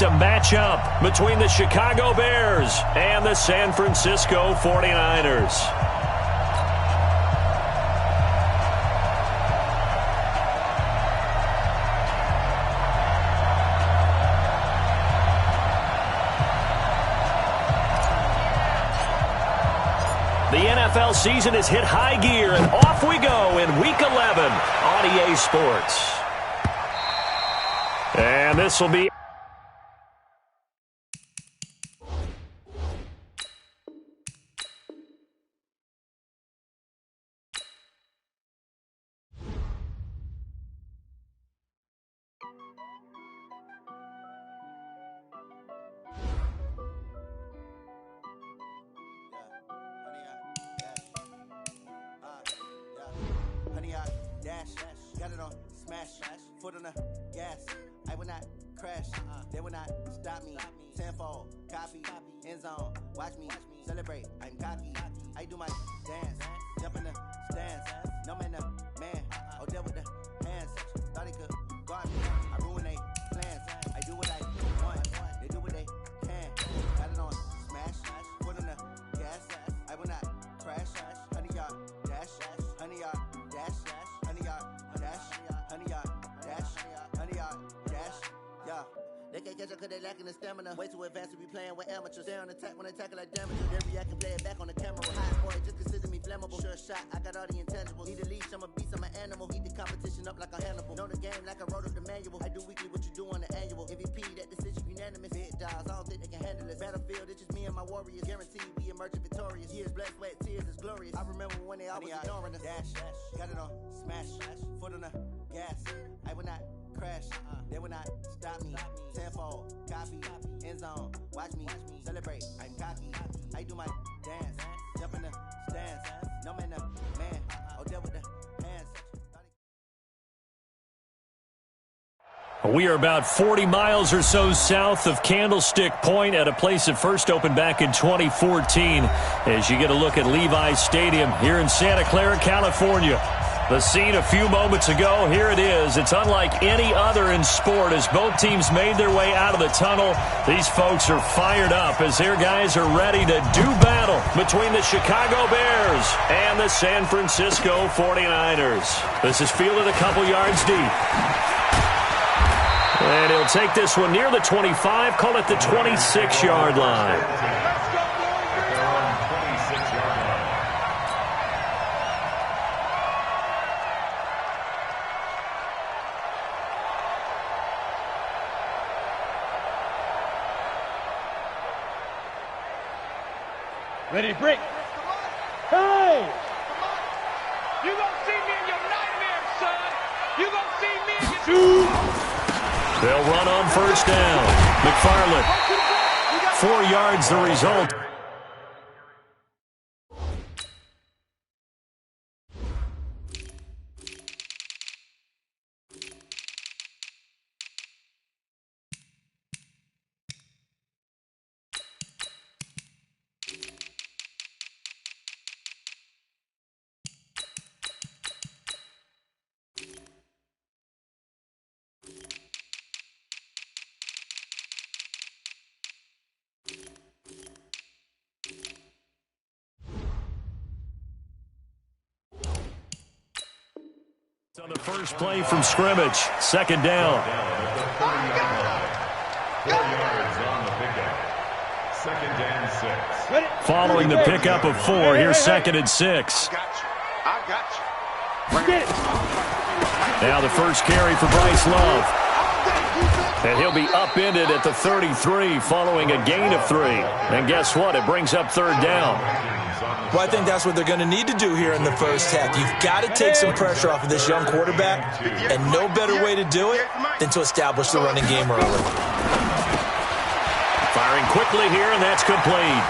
A matchup between the Chicago Bears and the San Francisco 49ers. The NFL season has hit high gear, and off we go in Week 11 on EA Sports. And this will be got it on smash, foot on the gas. I will not crash, they will not stop me. Tenfold, copy, end zone, watch me celebrate. I'm cocky, I do my dance, jump in the stands. No man, the man, oh there with the hands. Thought he could guard me, I ruin they plans. I do what I want, they do what they can. Got it on smash, foot on the gas. I will not crash, 100-yard dash, 100-yard dash. 100-yard dash, 100-yard dash, 100-yard dash, yeah. They can't catch up cause they lacking the stamina. Way too advanced to be playing with amateurs. Stay on attack when they tackle like damage. They react and play it back on the camera. Hot boy, just consider me flammable. Sure shot, I got all the intangibles. Need a leash, I'm a beast, I'm an animal. Heat the competition up like a Hannibal. Know the game like I wrote up the manual. I do weekly what you do on the annual. MVP, that decision unanimous. Big dogs, I don't think they can handle it. Battlefield, it's just me and my warriors. Guaranteed we emerge victorious. Years, blood, sweat, tears, it's glorious. I remember when they always ignoring us. Dash, got it on smash, foot on the gas. I will not crash, they will not stop me. Tenfold, copy, end zone, watch me celebrate. I'm cocky, I do my dance, jump in the stands. No man, the man, oh there with the hands. We are about 40 miles or so south of Candlestick Point at a place that first opened back in 2014 as you get a look at Levi's Stadium here in Santa Clara, California. The scene a few moments ago, here it is. It's unlike any other in sport as both teams made their way out of the tunnel. These folks are fired up as their guys are ready to do battle between the Chicago Bears and the San Francisco 49ers. This is fielded a couple yards deep. And he'll take this one near the 25, call it the 26-yard line. Ready to break. Hey! You gonna see me in your nightmares, son. You gonna see me in your... They'll run on first down. McFarland. 4 yards the result. On the first play from scrimmage, second down. 4 yards on the pickup. Second and 6. Following the pickup of 4, here's second and 6. I got you. Now the first carry for Bryce Love. And he'll be upended at the 33 following a gain of 3. And guess what? It brings up third down. Well, I think that's what they're going to need to do here in the first half. You've got to take some pressure off of this young quarterback, and no better way to do it than to establish the running game early. Firing quickly here, and that's complete.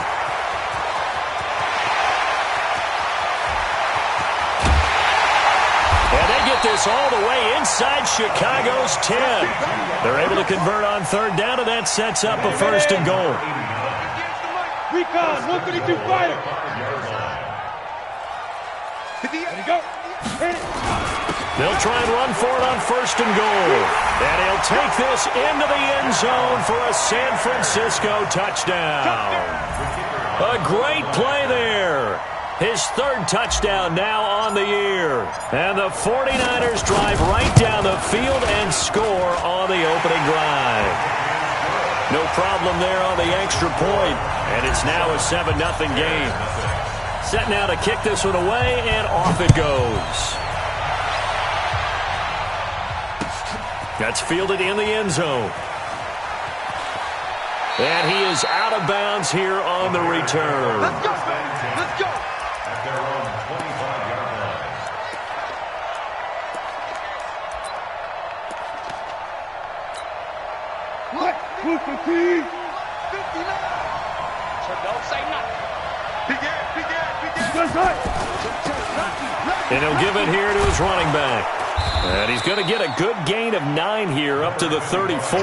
And they get this all the way inside Chicago's 10. They're able to convert on third down, and that sets up a first and goal. Recon, 152 fighter. Ready, go. They'll try and run for it on 1st and goal. And he'll take this into the end zone for a San Francisco touchdown. A great play there. His 3rd touchdown now on the year. And the 49ers drive right down the field and score on the opening drive. No problem there on the extra point. And it's now a 7-0 game. Set now to kick this one away, and off it goes. That's fielded in the end zone. And he is out of bounds here on the return. Let's go. Let's go. At their own 25-yard line. What? 59. So don't say nothing. And he'll give it here to his running back. And he's going to get a good gain of 9 here up to the 34.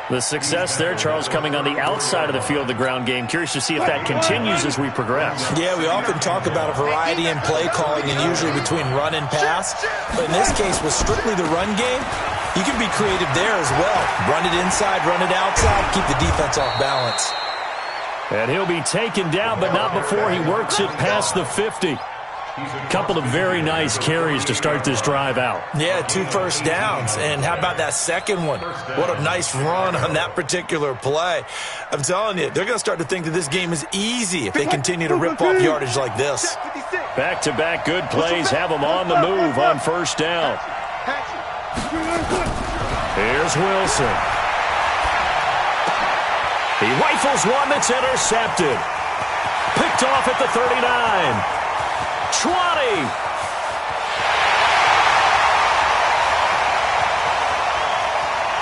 The success there, Charles, coming on the outside of the field, the ground game. Curious to see if that continues as we progress. Yeah, we often talk about a variety in play calling and usually between run and pass. But in this case, with strictly the run game, you can be creative there as well. Run it inside, run it outside, keep the defense off balance. And he'll be taken down, but not before he works it past the 50. Couple of very nice carries to start this drive out. Yeah, 2 first downs. And how about that second one? What a nice run on that particular play. I'm telling you, they're going to start to think that this game is easy if they continue to rip off yardage like this. Back-to-back good plays have them on the move on 1st down. Here's Wilson. He rifles one that's intercepted. Picked off at the 39. 20.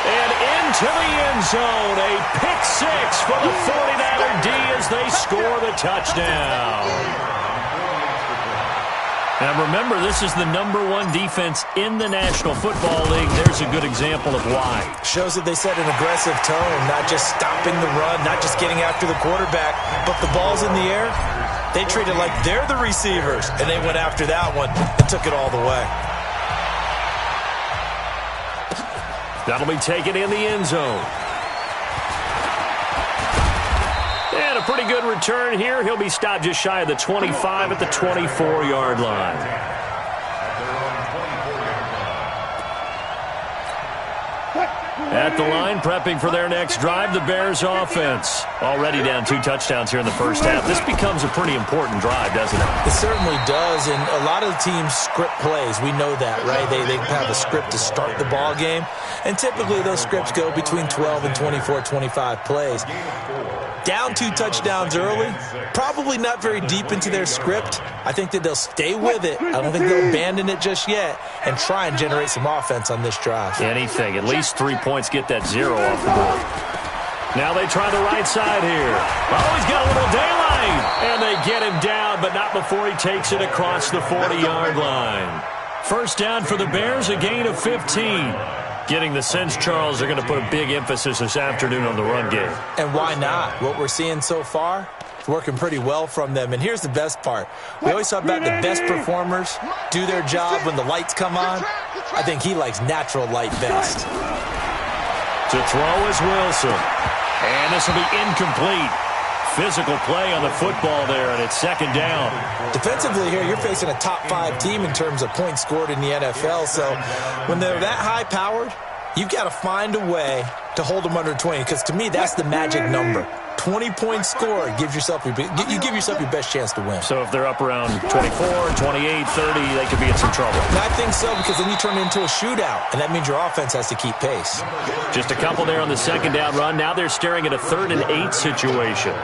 And into the end zone. A pick 6 for the 49er D as they score the touchdown. Now remember, this is the #1 defense in the National Football League. There's a good example of why. Shows that they set an aggressive tone, not just stopping the run, not just getting after the quarterback, but the ball's in the air. They treat it like they're the receivers, and they went after that one and took it all the way. That'll be taken in the end zone. And a pretty good return here. He'll be stopped just shy of the 25 at the 24-yard line. At the line, prepping for their next drive, the Bears offense. Already down 2 touchdowns here in the first half. This becomes a pretty important drive, doesn't it? It certainly does, and a lot of the teams script plays. We know that, right? They have a script to start the ball game, and typically those scripts go between 12 and 24, 25 plays. Down 2 touchdowns early, probably not very deep into their script. I think that they'll stay with it. I don't think they'll abandon it just yet and try and generate some offense on this drive. Anything. At least 3 points, get that 0 off the board. Now they try the right side here. Oh, he's got a little daylight. And they get him down, but not before he takes it across the 40-yard line. First down for the Bears, a gain of 15. Getting the sense, Charles, they're going to put a big emphasis this afternoon on the run game. And why not? What we're seeing so far, it's working pretty well from them. And here's the best part. We always talk about the best performers do their job when the lights come on. I think he likes natural light best. To throw is Wilson. And this will be incomplete. Physical play on the football there, and it's 2nd down. Defensively here, you're facing a top 5 team in terms of points scored in the NFL. So when they're that high-powered, you've got to find a way to hold them under 20, because to me, that's the magic number. 20 points scored, you give yourself your best chance to win. So if they're up around 24, 28, 30, they could be in some trouble. And I think so, because then you turn it into a shootout, and that means your offense has to keep pace. Just a couple there on the 2nd down run. Now they're staring at a 3rd and 8 situation.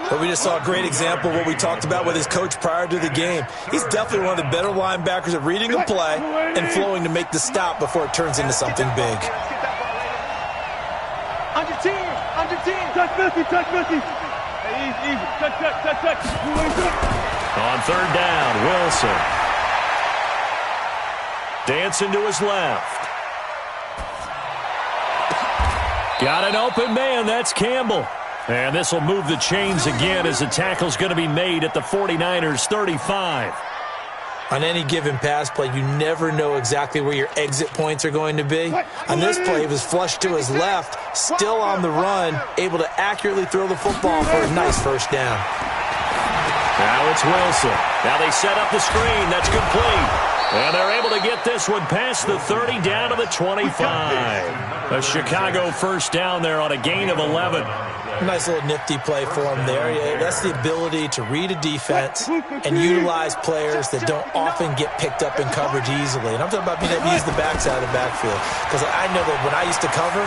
But we just saw a great example of what we talked about with his coach prior to the game. He's definitely one of the better linebackers at reading a play and flowing to make the stop before it turns into something big. Under 10. Touch Messi. Hey, easy. Touch. On 3rd down, Wilson. Dancing to his left. Got an open man. That's Campbell. And this will move the chains again as the tackle's going to be made at the 49ers' 35. On any given pass play, you never know exactly where your exit points are going to be. On this play, he was flushed to his left, still on the run, able to accurately throw the football for a nice first down. Now it's Wilson. Now they set up the screen. That's complete. And they're able to get this one past the 30 down to the 25. A Chicago first down there on a gain of 11. Nice little nifty play for him there. Yeah, that's the ability to read a defense and utilize players that don't often get picked up in coverage easily. And I'm talking about being able to use the backside of the backfield. Because I know that when I used to cover,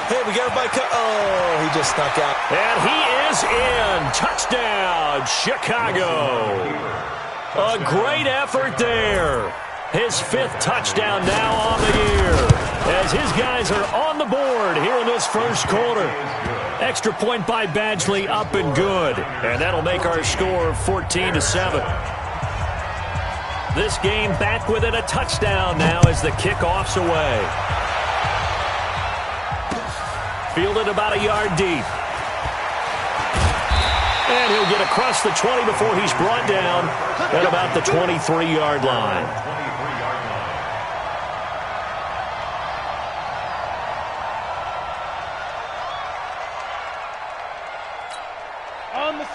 hey, we got everybody oh, he just snuck out. And he is in. Touchdown, Chicago. A great effort there. His 5th touchdown now on the year as his guys are on the board here in this first quarter. Extra point by Badgley, up and good. And that'll make our score 14-7. This game back within a touchdown now as the kickoff's away. Fielded about a yard deep. And he'll get across the 20 before he's brought down at about the 23-yard line.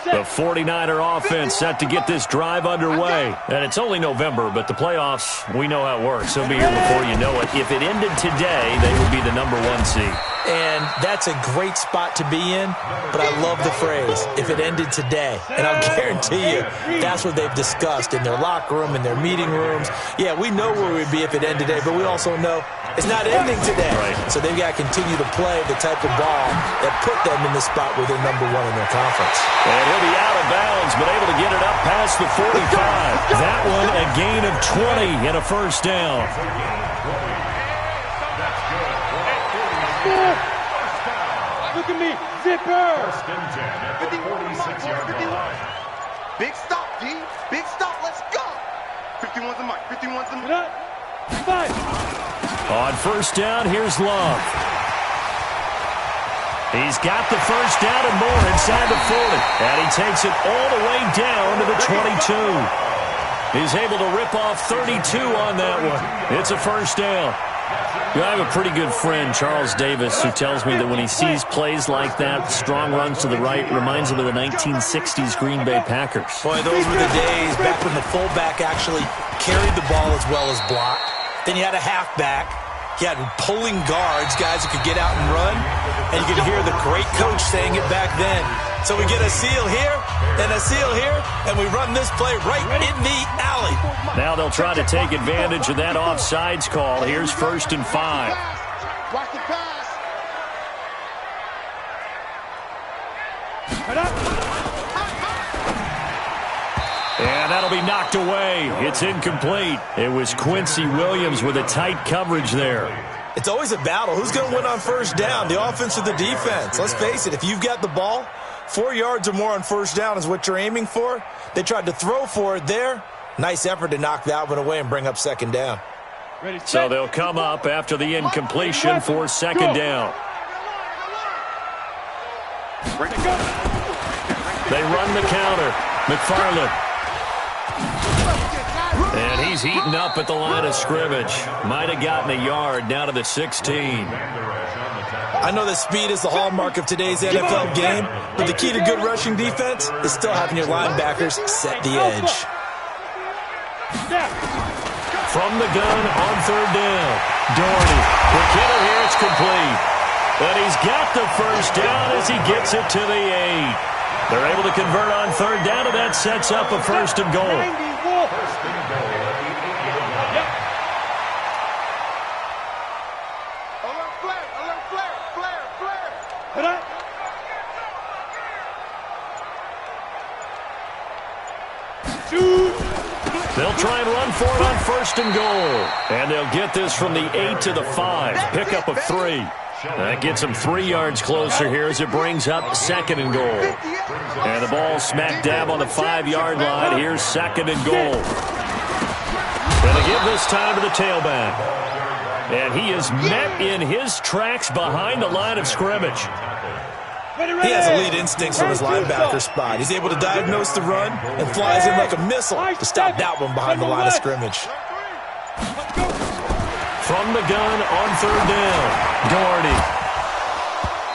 The 49er offense set to get this drive underway. And it's only November, but the playoffs, we know how it works. They'll be here before you know it. If it ended today, they would be the #1 seed. And that's a great spot to be in, but I love the phrase, if it ended today. And I'll guarantee you, that's what they've discussed in their locker room, in their meeting rooms. Yeah, we know where we'd be if it ended today, but we also know it's not ending today. Right. So they've got to continue to play the type of ball that put them in the spot where they're #1 in their conference. And he'll be out of bounds, but able to get it up past the 45. That one a gain of 20 and a first down. Look at me, zipper. First and 10 at the 46-yard line. Big stop, D. Big stop. Let's go. 51's the mic. 51's the mic. Five. On first down, here's Love. He's got the first down and more inside the 40. And he takes it all the way down to the 22. He's able to rip off 32 on that one. It's a first down. I have a pretty good friend, Charles Davis, who tells me that when he sees plays like that, strong runs to the right, reminds him of the 1960s Green Bay Packers. Boy, those were the days back when the fullback actually carried the ball as well as blocked. Then you had a halfback. You had pulling guards, guys who could get out and run. And you could hear the great coach saying it back then. So we get a seal here and a seal here, and we run this play right in the alley. Now they'll try to take advantage of that offsides call. Here's 1st and 5. Watch the pass. And that'll be knocked away. It's incomplete. It was Quincy Williams with a tight coverage there. It's always a battle. Who's going to win on first down, the offense or the defense? Let's face it, if you've got the ball, 4 yards or more on first down is what you're aiming for. They tried to throw for it there. Nice effort to knock that one away and bring up second down. So they'll come up after the incompletion for second down. They run the counter. McFarland. And he's eaten up at the line of scrimmage. Might have gotten a yard down to the 16. I know that speed is the hallmark of today's NFL game, but the key to good rushing defense is still having your linebackers set the edge. From the gun on third down. Doherty. The killer here, it's complete. But he's got the first down as he gets it to the 8. They're able to convert on third down, and that sets up a 1st and goal. First and goal at the 8-yard line. Alert flare, alert flare, flare, flare. They'll try and run for it on 1st and goal. And they'll get this from the 8 to the 5. Pickup of 3. That gets them 3 yards closer here as it brings up 2nd and goal. And the ball smack dab on the 5-yard line. Here's 2nd and goal. Going to give this time to the tailback. And he is met in his tracks behind the line of scrimmage. He has elite instincts from his linebacker spot. He's able to diagnose the run and flies in like a missile to stop that one behind the line of scrimmage. From the gun on third down, Doherty.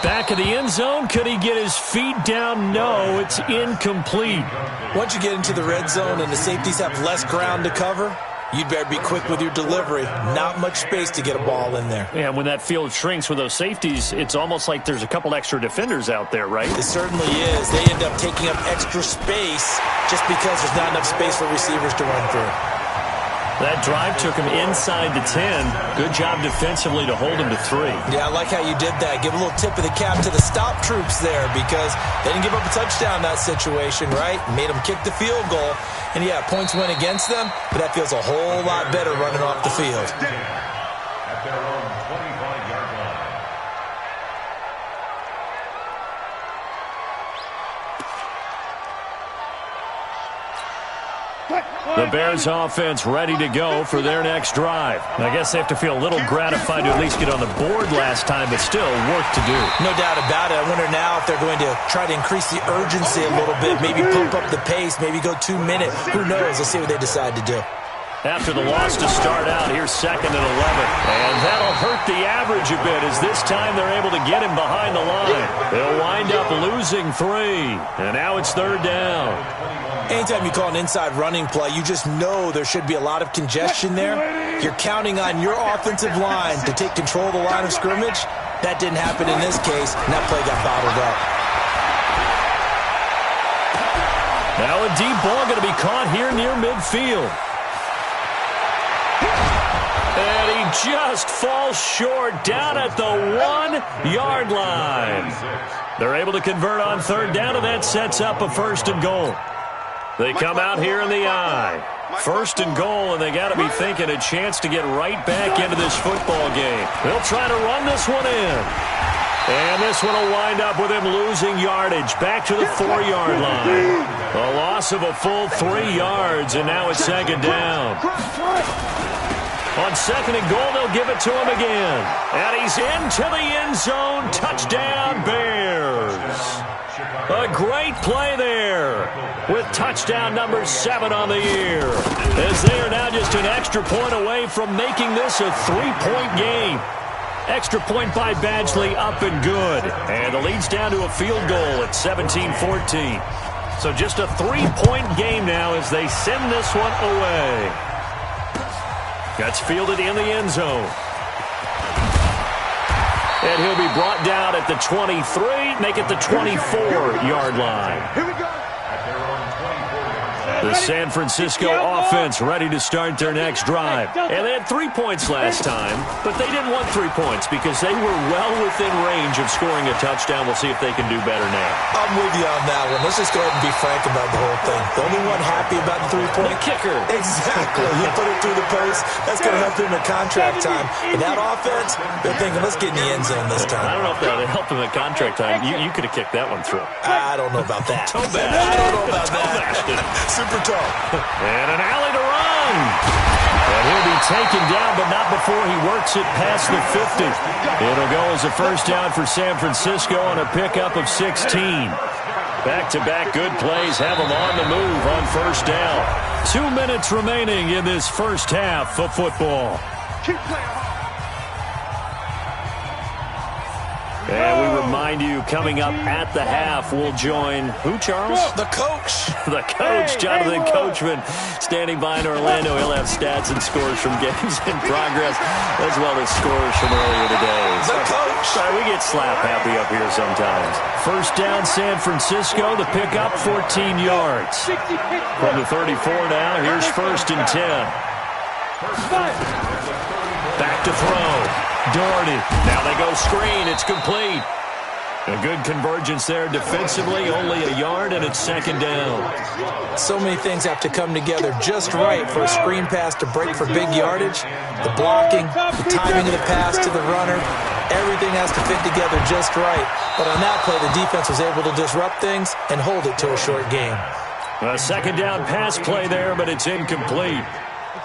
Back of the end zone. Could he get his feet down? No, it's incomplete. Once you get into the red zone and the safeties have less ground to cover, you'd better be quick with your delivery. Not much space to get a ball in there. Yeah, when that field shrinks with those safeties, it's almost like there's a couple extra defenders out there, right? It certainly is. They end up taking up extra space just because there's not enough space for receivers to run through. That drive took him inside the 10. Good job defensively to hold him to 3. Yeah, I like how you did that. Give a little tip of the cap to the stop troops there because they didn't give up a touchdown in that situation, right? Made them kick the field goal. And, yeah, points went against them, but that feels a whole lot better running off the field. At their own 25-yard line. The Bears offense ready to go for their next drive. I guess they have to feel a little gratified to at least get on the board last time, but still work to do. No doubt about it. I wonder now if they're going to try to increase the urgency a little bit, maybe pump up the pace, maybe go 2 minutes. Who knows? Let's see what they decide to do. After the loss to start out, here's 2nd and 11. And that'll hurt the average a bit as this time they're able to get him behind the line. They'll wind up losing 3. And now it's 3rd down. Anytime you call an inside running play, you just know there should be a lot of congestion there. You're counting on your offensive line to take control of the line of scrimmage. That didn't happen in this case, and that play got bottled up. Now a deep ball going to be caught here near midfield. And he just falls short down at the 1-yard line. They're able to convert on 3rd down, and that sets up a 1st and goal. They come out here in the eye. 1st and goal, and they got to be thinking a chance to get right back into this football game. They'll try to run this one in. And this one will wind up with him losing yardage back to the 4-yard line. A loss of a full 3 yards, and now it's 2nd down. On 2nd and goal, they'll give it to him again. And he's into the end zone. Touchdown, Bears. A great play there with touchdown number 7 on the year. As they are now just an extra point away from making this a 3-point game. Extra point by Badgley, up and good. And the lead's down to a field goal at 17-14. So just a 3-point game now as they send this one away. That's fielded in the end zone. And he'll be brought down at the 23, make it the 24-yard line. Here we go. The San Francisco offense ready to start their next drive. And they had 3 points last time, but they didn't want 3 points because they were well within range of scoring a touchdown. We'll see if they can do better now. I'm with you on that one. Let's just go ahead and be frank about the whole thing. The only one happy about the 3-point. The kicker. Exactly. You put it through the post. That's going to help him at contract time. But that offense, they're thinking, let's get in the end zone this time. I don't know if that would help him at contract time. You could have kicked that one through. I don't know about that. Toe bash. I don't know about Toe that. bashed it. Super toe. And an alley to run. And he'll be taken down, but not before he works it past the 50. It'll go as a 1st down for San Francisco on a pickup of 16. Back-to-back good plays have them on the move on 1st down. 2 minutes remaining in this first half of football. Keep playing hard. And we remind you, coming up at the half, we'll join who, Charles? The coach. The coach, Jonathan Coachman, standing by in Orlando. He'll have stats and scores from games in progress, as well as scores from earlier today. The coach. Sorry, we get slap happy up here sometimes. 1st down, San Francisco. The pickup, 14 yards. From the 34 now, here's 1st and 10. Back to throw. Doherty. Now they go screen. It's complete. A good convergence there defensively. Only a yard, and it's 2nd down. So many things have to come together just right for a screen pass to break for big yardage. The blocking, the timing of the pass to the runner, everything has to fit together just right. But on that play, the defense was able to disrupt things and hold it to a short game. A 2nd down pass play there, but it's incomplete.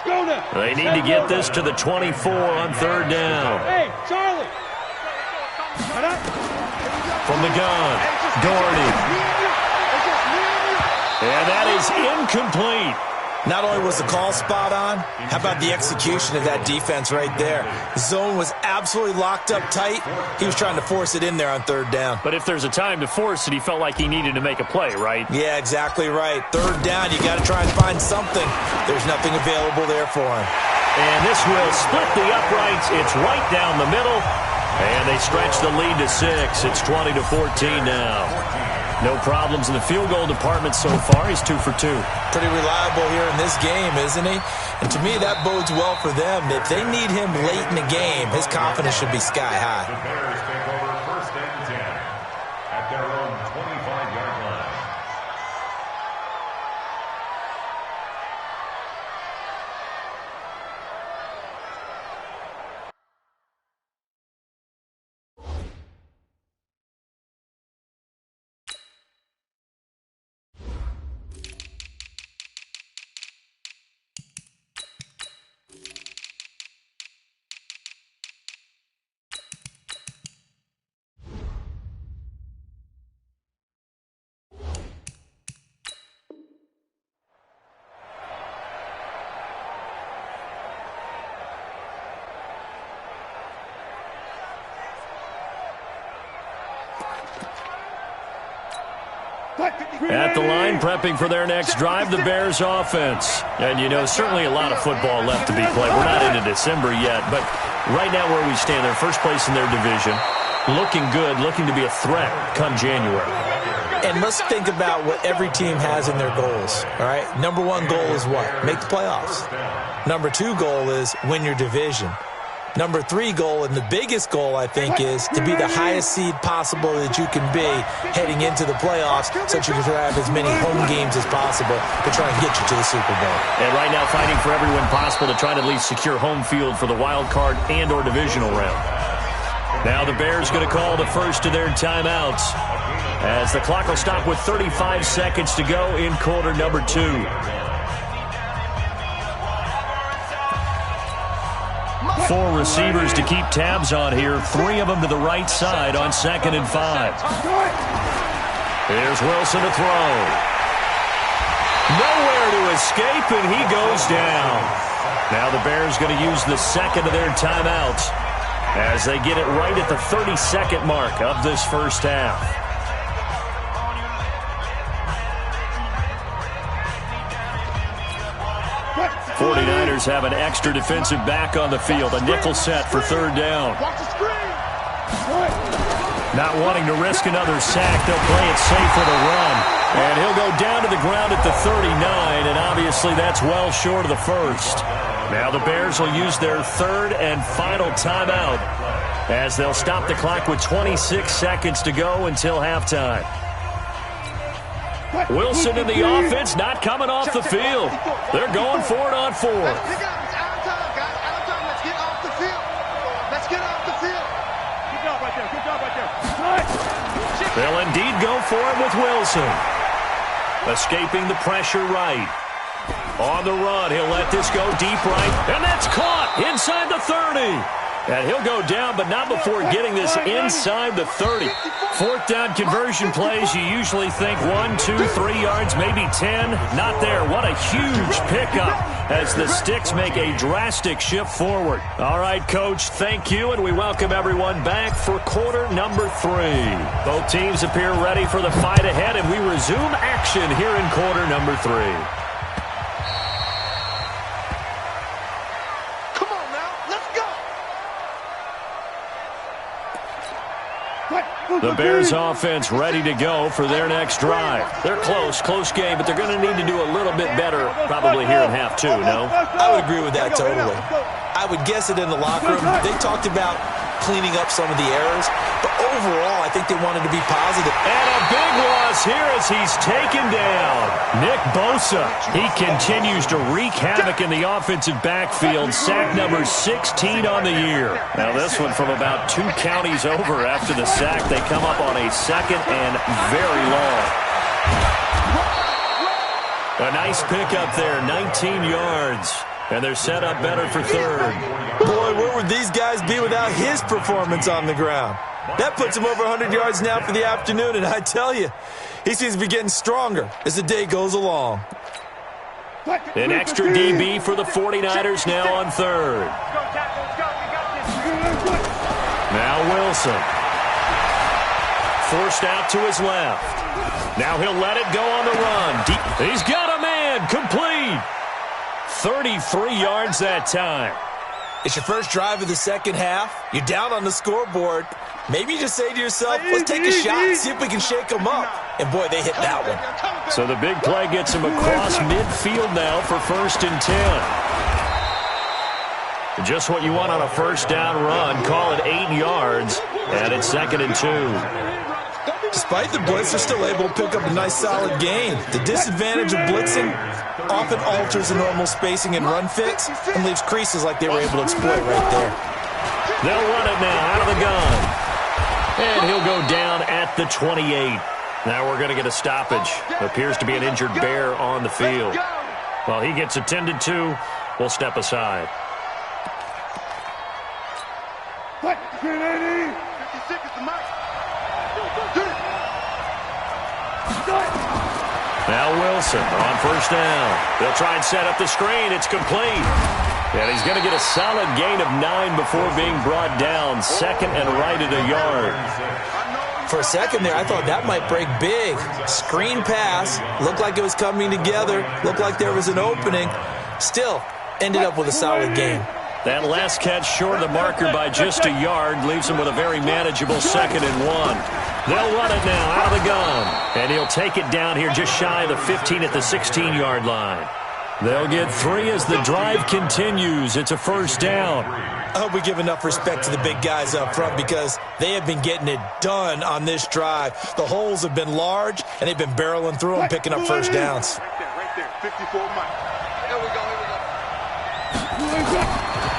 Go now. They need to get this to the 24 on 3rd down. Hey, Charlie. from the gun. Doherty. And that is incomplete. Not only was the call spot on, how about the execution of that defense right there? The zone was absolutely locked up tight. He was trying to force it in there on third down. But if there's a time to force it, he felt like he needed to make a play, right? Yeah, exactly right. Third down, you got to try and find something. There's nothing available there for him. And this will split the uprights. It's right down the middle. And they stretch the lead to 6. It's 20-14 now. No problems in the field goal department so far. He's 2 for 2. Pretty reliable here in this game, isn't he? And to me, that bodes well for them. If they need him late in the game, his confidence should be sky high. The Bears take over 1st and 10 at their own 25-yard line. At the line, prepping for their next drive, the Bears offense. And, you know, certainly a lot of football left to be played. We're not into December yet, but right now where we stand, they're first place in their division. Looking good, looking to be a threat come January. And let's think about what every team has in their goals, all right? Number 1 goal is what? Make the playoffs. Number 2 goal is win your division. Number 3 goal, and the biggest goal, I think, is to be the highest seed possible that you can be heading into the playoffs so that you can have as many home games as possible to try and get you to the Super Bowl. And right now fighting for every win possible to try to at least secure home field for the wild card and or divisional round. Now the Bears going to call the first of their timeouts as the clock will stop with 35 seconds to go in quarter number 2. 4 receivers to keep tabs on here. 3 of them to the right side on 2nd and 5. Here's Wilson to throw. Nowhere to escape, and he goes down. Now the Bears going to use the second of their timeouts as they get it right at the 30-second mark of this first half. 49ers have an extra defensive back on the field. A nickel set for third down. Not wanting to risk another sack, they'll play it safe with a run. And he'll go down to the ground at the 39, and obviously that's well short of the first. Now the Bears will use their 3rd and final timeout as they'll stop the clock with 26 seconds to go until halftime. Wilson in the offense, not coming off the field. They're going for it on 4. Let's pick up. It's out of time, guys. Out of time. Let's get off the field. Let's get off the field. Good job right there. Good job right there. They'll indeed go for it with Wilson. Escaping the pressure right. On the run, he'll let this go deep right. And that's caught inside the 30. And he'll go down, but not before getting this inside the 30. 4th down conversion plays, you usually think 1, 2, 3 yards, maybe 10. Not there. What a huge pickup as the Sticks make a drastic shift forward. All right, Coach, thank you, and we welcome everyone back for quarter number 3. Both teams appear ready for the fight ahead, and we resume action here in quarter number 3. The Bears offense ready to go for their next drive. They're close game, but they're going to need to do a little bit better probably here in half 2, no? I would agree with that totally. I would guess it in the locker room. They talked about cleaning up some of the errors, but overall, I think they wanted to be positive. And a big loss here as he's taken down. Nick Bosa, he continues to wreak havoc in the offensive backfield. Sack number 16 on the year. Now this one from about 2 counties over after the sack. They come up on a 2nd and very long. A nice pickup there, 19 yards. And they're set up better for 3rd. Boy, where would these guys be without his performance on the ground? That puts him over 100 yards now for the afternoon, and I tell you, he seems to be getting stronger as the day goes along. An extra DB for the 49ers now on third. Now Wilson. Forced out to his left. Now he'll let it go on the run. Deep. He's got a man. Complete. 33 yards that time. It's your first drive of the second half. You're down on the scoreboard. Maybe you just say to yourself, let's take a shot, see if we can shake them up. And, boy, they hit that one. So the big play gets him across midfield now for 1st and 10. Just what you want on a first down run. Call it 8 yards. And it's 2nd and 2. Despite the blitz, they're still able to pick up a nice solid gain. The disadvantage of blitzing often alters the normal spacing and run fits and leaves creases like they were able to exploit right there. They'll run it now out of the gun. And he'll go down at the 28. Now we're going to get a stoppage. Appears to be an injured bear on the field. While he gets attended to, we'll step aside. 56 is the mic. Now Wilson on first down. They'll try and set up the screen. It's complete. And he's going to get a solid gain of 9 before being brought down. 2nd and right at a yard. For a second there, I thought that might break big. Screen pass. Looked like it was coming together. Looked like there was an opening. Still, ended up with a solid gain. That last catch short of the marker by just a yard leaves him with a very manageable 2nd and 1. They'll run it now out of the gun. And he'll take it down here just shy of the 15 at the 16-yard line. They'll get 3 as the drive continues. It's a first down. I hope we give enough respect to the big guys up front because they have been getting it done on this drive. The holes have been large, and they've been barreling through them, picking up first downs. Right there. 54 Mike. Here we go.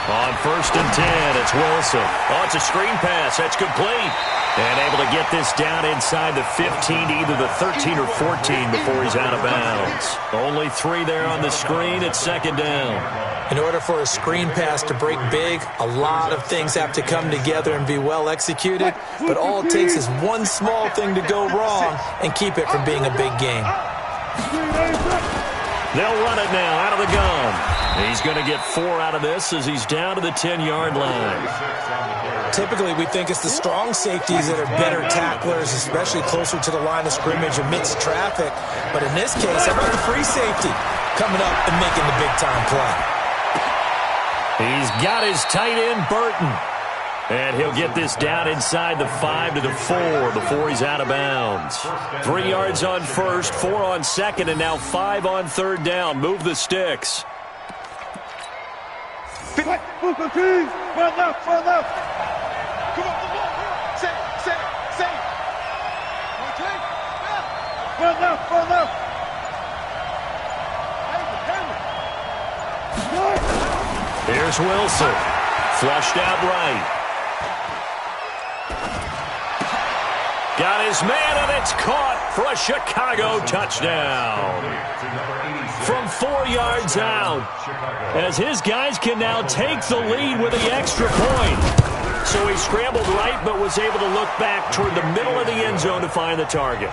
On 1st and 10, it's Wilson. Oh, it's a screen pass. That's complete. And able to get this down inside the 15 to either the 13 or 14 before he's out of bounds. Only 3 there on the screen. It's 2nd down. In order for a screen pass to break big, a lot of things have to come together and be well executed. But all it takes is one small thing to go wrong and keep it from being a big game. They'll run it now out of the gun. He's going to get 4 out of this as he's down to the 10-yard line. Typically, we think it's the strong safeties that are better tacklers, especially closer to the line of scrimmage amidst traffic. But in this case, how about the free safety coming up and making the big-time play? He's got his tight end, Burton. And he'll get this down inside the 5 to the 4 before he's out of bounds. 3 yards on first, 4 on 2nd, and now 5 on 3rd down. Move the sticks. Move the team. Run left, run left. Come on, come on. Say. Run left, run left. Here's Wilson. Flushed out right. Got his man, and it's caught for a Chicago touchdown. From 4 yards out, as his guys can now take the lead with the extra point. So he scrambled right, but was able to look back toward the middle of the end zone to find the target.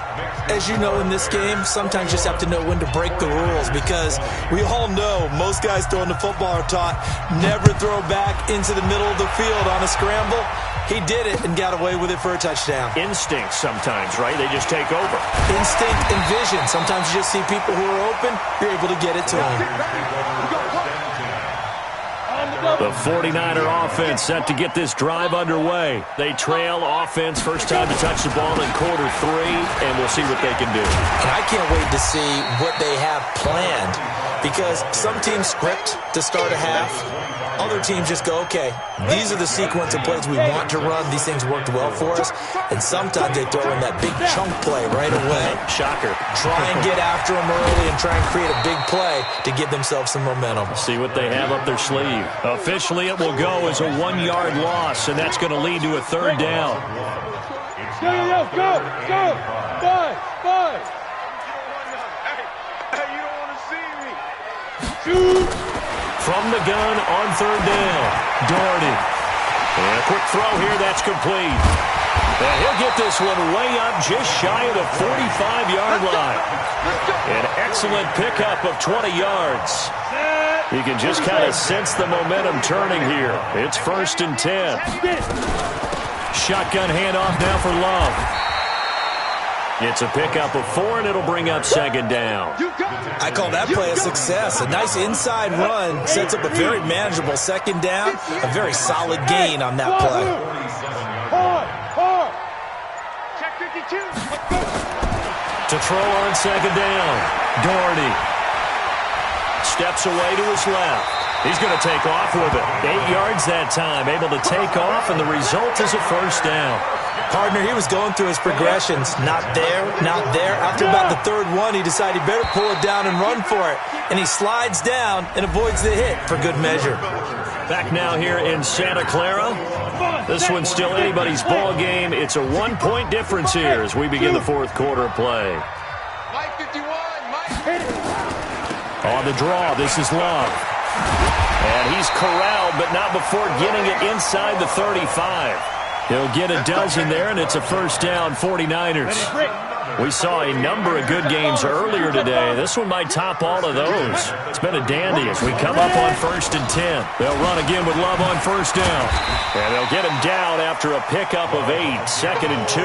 As you know, in this game, sometimes you just have to know when to break the rules because we all know most guys throwing the football are taught never throw back into the middle of the field on a scramble. He did it and got away with it for a touchdown. Instinct sometimes, right? They just take over. Instinct and vision. Sometimes you just see people who are open, you're able to get it to them. The 49er offense set to get this drive underway. They trail offense first time to touch the ball in quarter 3, and we'll see what they can do. And I can't wait to see what they have planned because some teams script to start a half. Other teams just go, okay, these are the sequence of plays we want to run. These things worked well for us. And sometimes they throw in that big chunk play right away. Shocker. Try and get after them early and try and create a big play to give themselves some momentum. See what they have up their sleeve. Officially, it will go as a 1-yard loss, and that's going to lead to a 3rd down. Go. 5. Hey, you don't want to see me. Shoot. From the gun on 3rd down, Doherty. And a quick throw here, that's complete. And he'll get this one way up just shy of the 45-yard line. An excellent pickup of 20 yards. You can just kind of sense the momentum turning here. It's 1st and 10. Shotgun handoff now for Love. It's a pickup of 4, and it'll bring up 2nd down. I call that play a success. A nice inside run sets up a very manageable 2nd down. A very solid gain on that play. Check 52. To throw on 2nd down. Doherty steps away to his left. He's going to take off with it. 8 yards that time, able to take off, and the result is a 1st down. Partner, he was going through his progressions. Not there, not there. After about the 3rd one, he decided he better pull it down and run for it. And he slides down and avoids the hit for good measure. Back now here in Santa Clara. This one's still anybody's ball game. It's a 1-point difference here as we begin the 4th quarter of play. Mike 51, Mike. On the draw, this is Love. And he's corralled, but not before getting it inside the 35. He'll get a dozen there, and it's a 1st down, 49ers. We saw a number of good games earlier today. This one might top all of those. It's been a dandy as we come up on 1st and 10. They'll run again with Love on 1st down. And they'll get him down after a pickup of 8, 2nd and 2.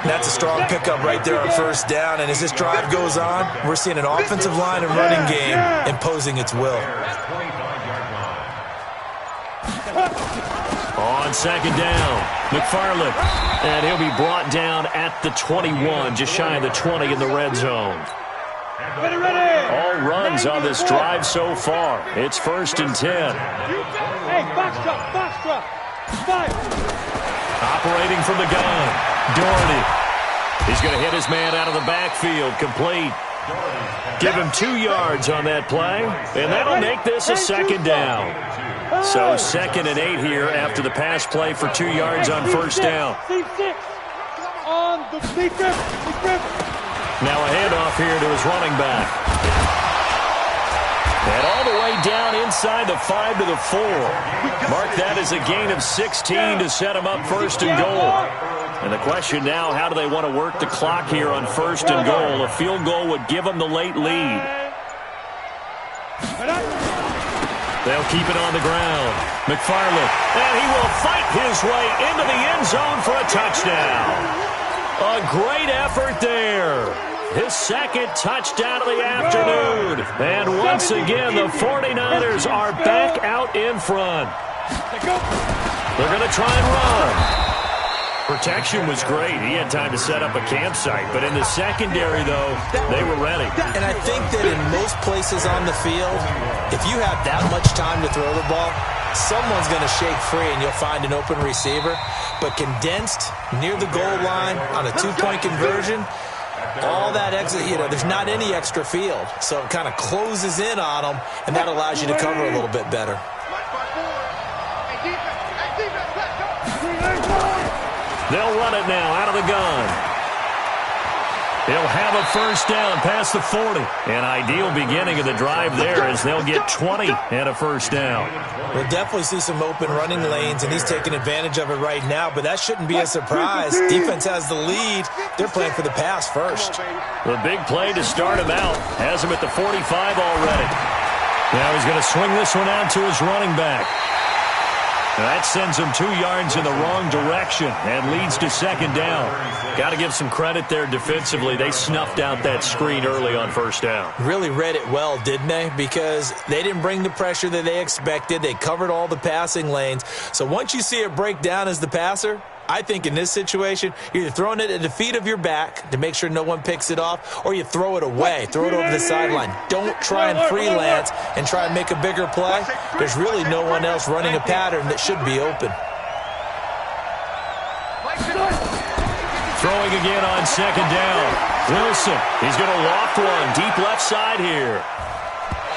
That's a strong pickup right there on 1st down, and as this drive goes on, we're seeing an offensive line and running game imposing its will. On 2nd down, McFarland, and he'll be brought down at the 21, just shy of the 20 in the red zone. All runs on this drive so far. It's 1st and 10. Hey, box truck. 5. Operating from the gun, Doherty. He's going to hit his man out of the backfield, complete. Give him 2 yards on that play, and that'll make this a 2nd down. So 2nd and 8 here after the pass play for 2 yards on 1st down. On the defense. Now a handoff here to his running back. And all the way down inside the 5 to the 4. Mark that as a gain of 16 to set him up 1st and goal. And the question now, how do they want to work the clock here on 1st and goal? A field goal would give them the late lead. They'll keep it on the ground. McFarland, and he will fight his way into the end zone for a touchdown. A great effort there. His 2nd touchdown of the afternoon. And once again, the 49ers are back out in front. They're going to try and run. Protection was great. He had time to set up a campsite. But in the secondary, though, they were ready. And I think that in most places on the field, if you have that much time to throw the ball, someone's going to shake free and you'll find an open receiver. But condensed near the goal line on a 2-point conversion, all that exit, there's not any extra field. So it kind of closes in on them, and that allows you to cover a little bit better. They'll run it now out of the gun. He'll have a 1st down past the 40. An ideal beginning of the drive there as they'll get 20 and a 1st down. We'll definitely see some open running lanes, and he's taking advantage of it right now, but that shouldn't be a surprise. Defense has the lead. They're playing for the pass first. The big play to start him out. Has him at the 45 already. Now he's going to swing this one out to his running back. That sends him 2 yards in the wrong direction and leads to 2nd down. Got to give some credit there defensively. They snuffed out that screen early on 1st down. Really read it well, didn't they? Because they didn't bring the pressure that they expected. They covered all the passing lanes. So once you see it break down as the passer, I think in this situation, you're either throwing it at the feet of your back to make sure no one picks it off, or you throw it away, throw it over the sideline. Don't try and freelance and try and make a bigger play. There's really no one else running a pattern that should be open. Throwing again on 2nd down. Wilson, he's going to loft one deep left side here.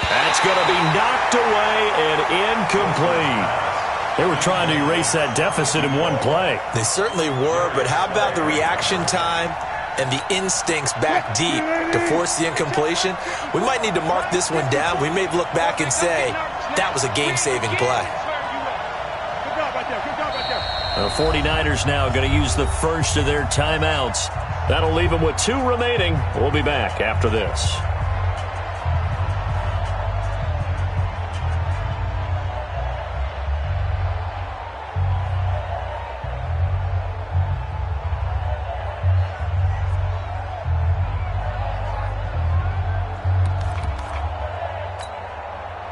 That's going to be knocked away and incomplete. They were trying to erase that deficit in one play. They certainly were, but how about the reaction time and the instincts back deep to force the incompletion? We might need to mark this one down. We may look back and say, that was a game-saving play. The 49ers now going to use the first of their timeouts. That'll leave them with 2 remaining. We'll be back after this.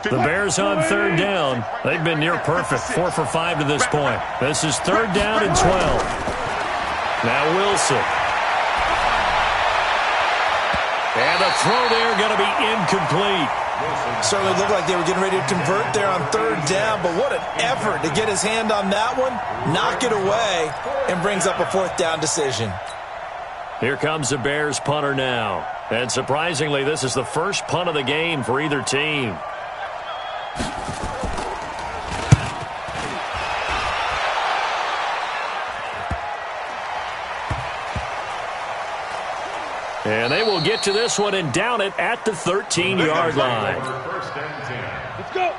The Bears on 3rd down. They've been near perfect, 4 for 5 to this point. This is 3rd down and 12. Now Wilson. And the throw there going to be incomplete. Certainly looked like they were getting ready to convert there on 3rd down, but what an effort to get his hand on that one, knock it away, and brings up a 4th down decision. Here comes the Bears punter now. And surprisingly, this is the first punt of the game for either team. And they will get to this one and down it at the 13-yard line.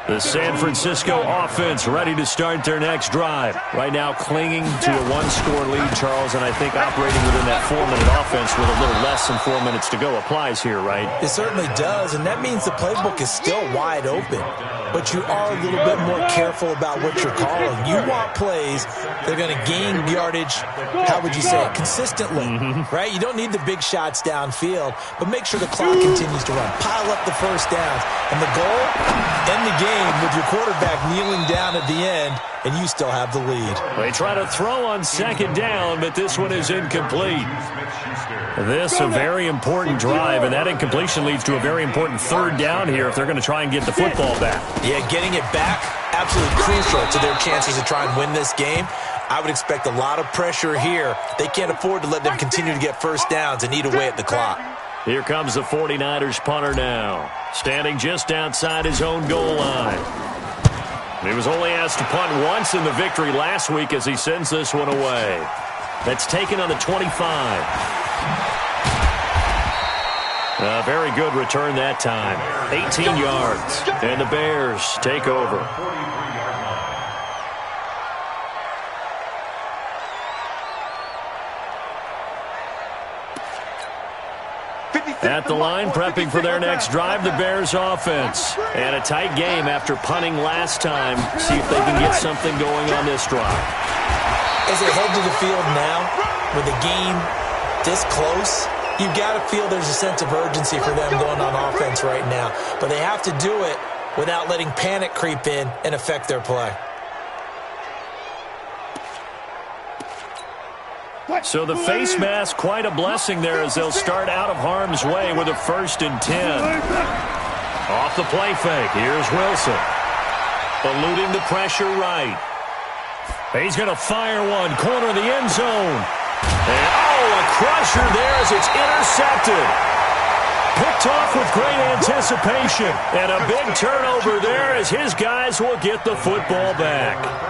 The San Francisco offense ready to start their next drive. Right now clinging to a 1-score lead, Charles, and I think operating within that 4-minute offense with a little less than 4 minutes to go applies here, right? It certainly does, and that means the playbook is still wide open. But you are a little bit more careful about what you're calling. You want plays that are going to gain yardage, how would you say it, consistently, right? You don't need the big shots downfield, but make sure the clock continues to run. Pile up the first downs. And the goal, end the game with your quarterback kneeling down at the end, and you still have the lead. They try to throw on 2nd down, but this one is incomplete. This a very important drive, and that incompletion leads to a very important 3rd down here if they're going to try and get the football back. Yeah, getting it back, absolutely crucial to their chances to try and win this game. I would expect a lot of pressure here. They can't afford to let them continue to get first downs and eat away at the clock. Here comes the 49ers punter now, standing just outside his own goal line. He was only asked to punt once in the victory last week as he sends this one away. That's taken on the 25. A very good return that time. 18 yards. And the Bears take over. At the line, prepping for their next drive, the Bears offense. And a tight game after punting last time. See if they can get something going on this drive. As they head to the field now, with the game this close, you've got to feel there's a sense of urgency for them going on offense right now. But they have to do it without letting panic creep in and affect their play. So the face mask, quite a blessing there as they'll start out of harm's way with a 1st and 10. Off the play fake, here's Wilson. Eluding the pressure right. He's going to fire one, corner of the end zone. And, a crusher there as it's intercepted. Picked off with great anticipation. And a big turnover there as his guys will get the football back.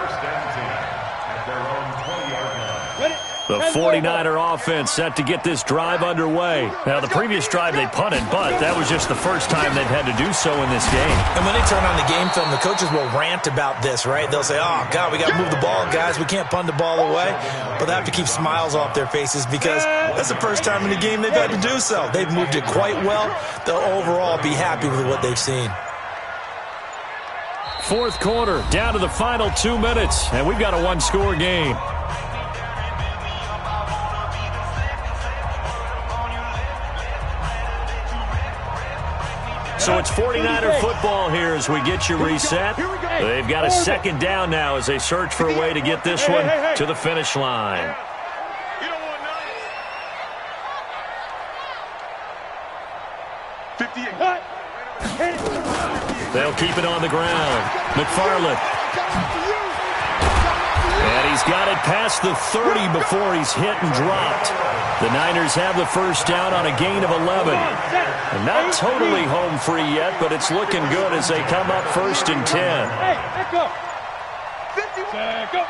The 49er offense set to get this drive underway. Now, the previous drive they punted, but that was just the first time they've had to do so in this game. And when they turn on the game film, the coaches will rant about this, right? They'll say, oh, God, we got to move the ball, guys. We can't punt the ball away. But they have to keep smiles off their faces because that's the first time in the game they've had to do so. They've moved it quite well. They'll overall be happy with what they've seen. 4th quarter, down to the final 2 minutes, and we've got a 1-score game. So it's 49er football here as we get you reset. They've got a 2nd down now as they search for a way to get this one to the finish line. They'll keep it on the ground. McFarland. And he's got it past the 30 before he's hit and dropped. The Niners have the first down on a gain of 11. And not totally home free yet, but it's looking good as they come up 1st and 10. Hey, back up. 51.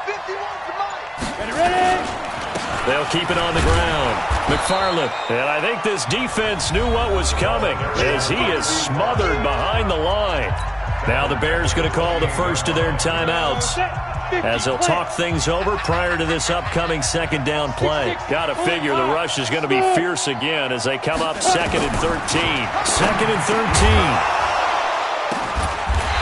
51 ready. They'll keep it on the ground. McFarland. And I think this defense knew what was coming as he is smothered behind the line. Now the Bears going to call the first of their timeouts. as they'll talk things over prior to this upcoming second down play. Got to figure the rush is going to be fierce again as they come up 2nd and 13. 2nd and 13.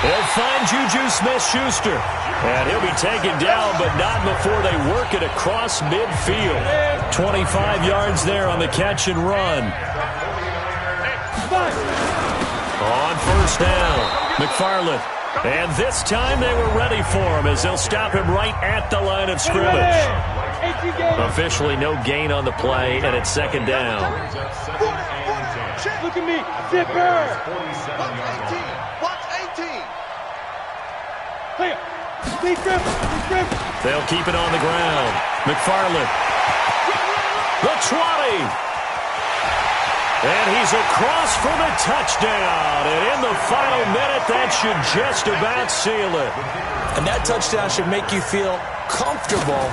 He'll find Juju Smith-Schuster. And he'll be taken down, but not before they work it across midfield. 25 yards there on the catch and run. On first down, McFarland. And this time they were ready for him as they'll stop him right at the line of scrimmage. Officially no gain on the play, and it's 2nd down. Look at me, zipper. Watch 18. They'll keep it on the ground. McFarland. The 20. And he's across for the touchdown. And in the final minute, that should just about seal it. And that touchdown should make you feel comfortable.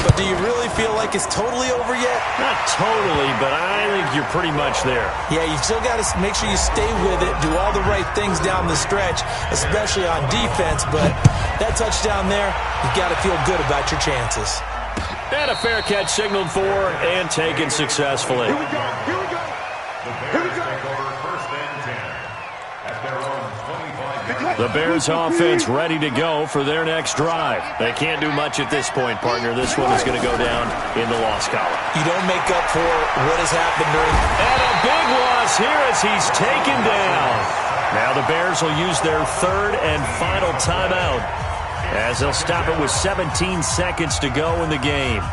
But do you really feel like it's totally over yet? Not totally, but I think you're pretty much there. Yeah, you still got to make sure you stay with it, do all the right things down the stretch, especially on defense. But that touchdown there, you got to feel good about your chances. And a fair catch signaled for and taken successfully. Here we go. The Bears offense ready to go for their next drive. They can't do much at this point, partner. This one is going to go down in the loss column. You don't make up for what has happened during. And a big loss here as he's taken down. Now the Bears will use their 3rd and final timeout as they'll stop it with 17 seconds to go in the game.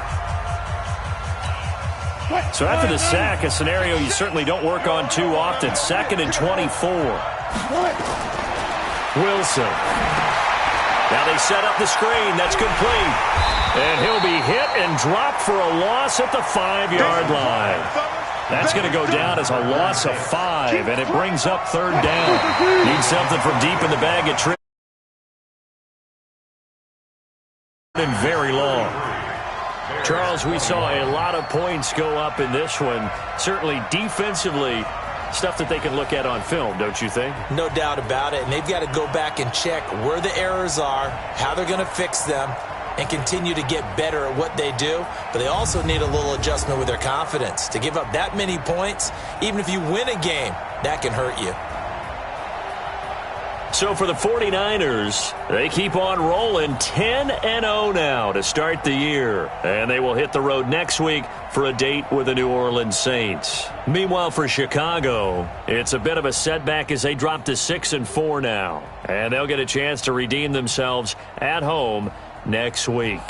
So after the sack, a scenario you certainly don't work on too often. 2nd and 24. Wilson. Now they set up the screen. That's complete. And he'll be hit and dropped for a loss at the 5-yard line. That's going to go down as a loss of 5, and it brings up 3rd down. Need something from deep in the bag at Trick. And very long. Charles, we saw a lot of points go up in this one. Certainly defensively, stuff that they can look at on film, don't you think? No doubt about it. And they've got to go back and check where the errors are, how they're going to fix them, and continue to get better at what they do. But they also need a little adjustment with their confidence. To give up that many points, even if you win a game, that can hurt you. So for the 49ers, they keep on rolling 10-0 now to start the year. And they will hit the road next week for a date with the New Orleans Saints. Meanwhile, for Chicago, it's a bit of a setback as they drop to 6-4 now. And they'll get a chance to redeem themselves at home next week.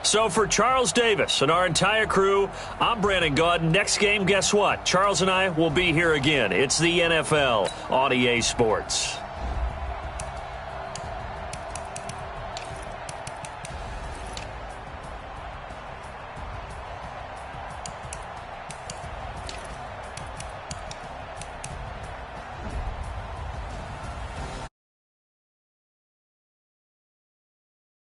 So for Charles Davis and our entire crew, I'm Brandon Gaudin. Next game, guess what? Charles and I will be here again. It's the NFL on EA Sports.